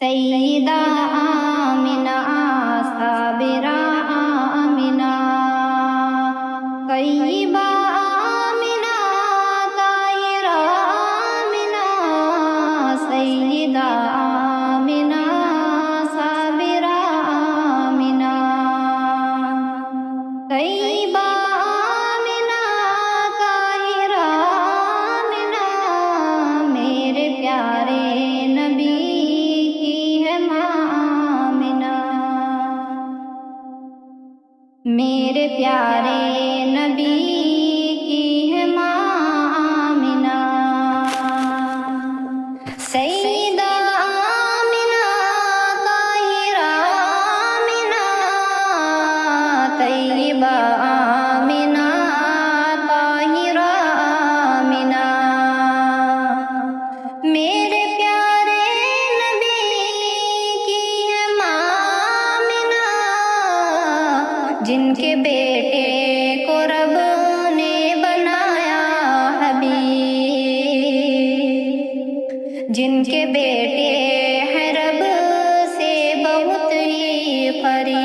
سیدہ آمنہ صابرہ آمنہ طیبہ آمنہ طاہرہ آمنہ سیدہ آمنہ صابرہ آمنہ طیبہ آمنہ طاہرہ آمنہ میرے پیارے نبی میرے پیارے نبی کی ہے ماں آمنہ سیدہ آمنہ طاہرہ آمنہ طیبہ آمنہ طاہرہ آمنہ میرے پیارے نبی کی ہے ماں آمنہ جن کے بیٹے کو رب نے بنایا حبیب، جن کے بیٹے ہیں رب سے بہت ہی قریب،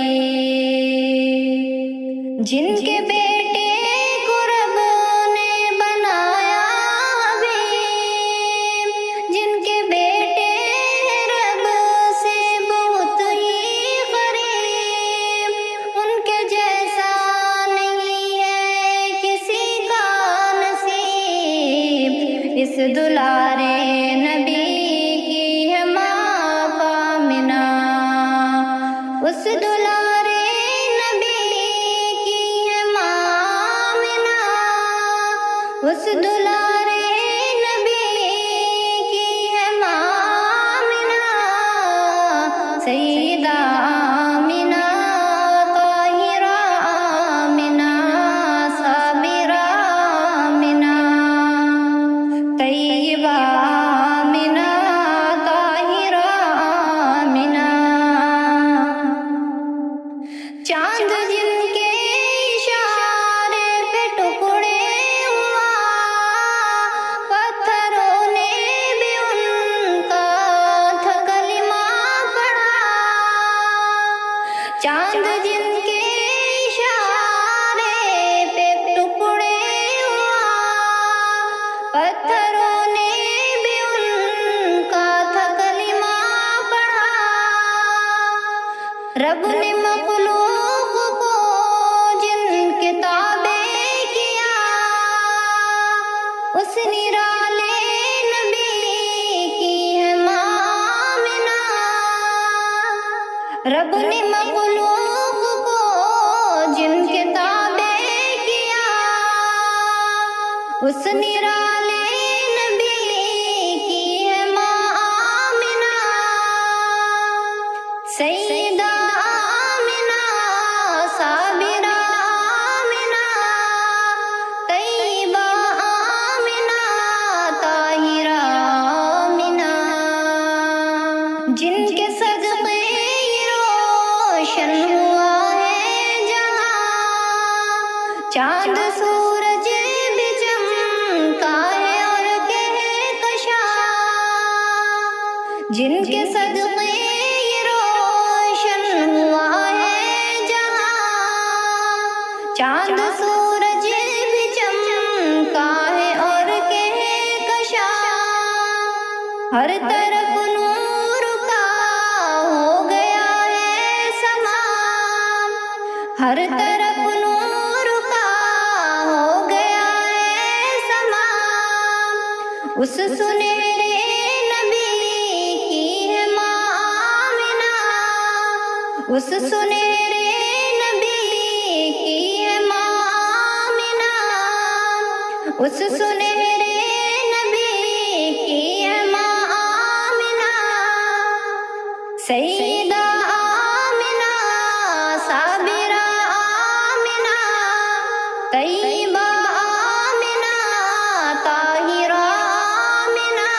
جن کے بیٹے کو رب نے بنایا حبیب، جن کے بیٹے رب سے بہت ہی قریب، ان کے جیسا نہیں ہے کسی کا نصیب، اس دلارے نبی کی ہے ماں آمنہ، اس دلارے نبی کی ہے ماں آمنہ، اس دلارے نبی کی ہے ماں آمنہ سیدہ آمنہ طاہرہ آمنہ صابرہ آمنہ طیبہ آمنہ طاہرہ آمنہ چاند جن کے اشارے پہ ٹکڑے ہوا، پتھروں نے بھی ان کا تھا کلمہ پڑھا، چاند جن کے اشارے پہ ٹکڑے ہوا، پتھروں نے بھی ان کا تھا کلمہ پڑھا، رب نے مخلوق کو جن کے تابع کیا، اس نرالے نبی کی ہے ماں آمنہ، رب نے مخلوق کو جن کے تابع کیا، اس نرالے نبی کی ہے ماں آمنہ سیدہ آمنہ صابرہ آمنہ طیبہ آمنہ طاہرہ آمنہ جن کے صدقے یہ روشن ہوا ہے جہاں، چاند سورج بھی چمکا ہے اور کہکشاں، جن کے صدقے یہ روشن ہوا ہے جہاں، چاند سورج بھی چمکا ہے اور کہکشاں، ہر طرف نور کا ہو گیا ہے سما، ہر طرف نور کا ہو گیا ہے سما، اس سنہرے نبی کی ہے ماں آمنہ، اس سنہرے نبی کی ہے ماں آمنہ، اس سنہرے نبی کی ہے ماں آمنہ سیدہ آمنہ صابرہ آمنہ طیبہ آمنہ طاہرہ آمنہ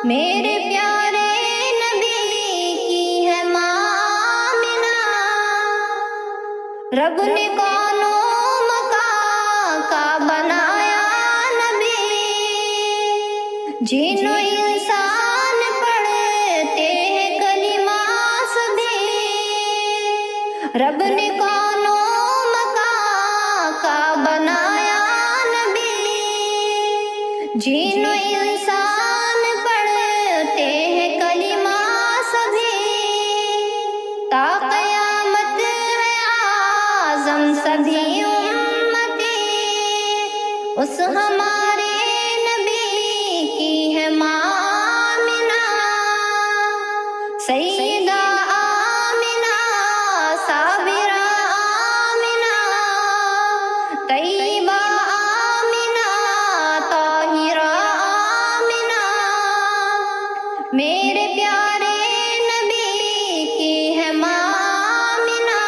میرے پیارے نبی کی ہے ماں آمنہ، رب نے کون و مکان کا بنایا نبی، جن و انسان پڑھتے ہیں رب نے کونوں مکان کا بنایا نبی، جن و انسان پڑھتے ہیں کلمہ سبھی، تا قیامت ہے اعظم سبھی امتی، اس ہمارے نبی کی ہے ماں آمنہ، سیدہ آمنہ، صابرہ آمنہ، طیبہ آمنہ، طاہرہ آمنہ، میرے پیارے نبی کی ہے ماں آمنہ،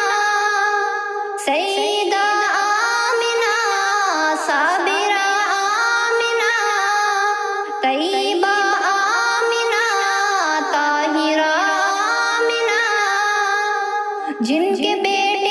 سیدہ آمنہ، صابرہ آمنہ، طیبہ آمنہ، طاہرہ آمنہ، جن کے بیٹے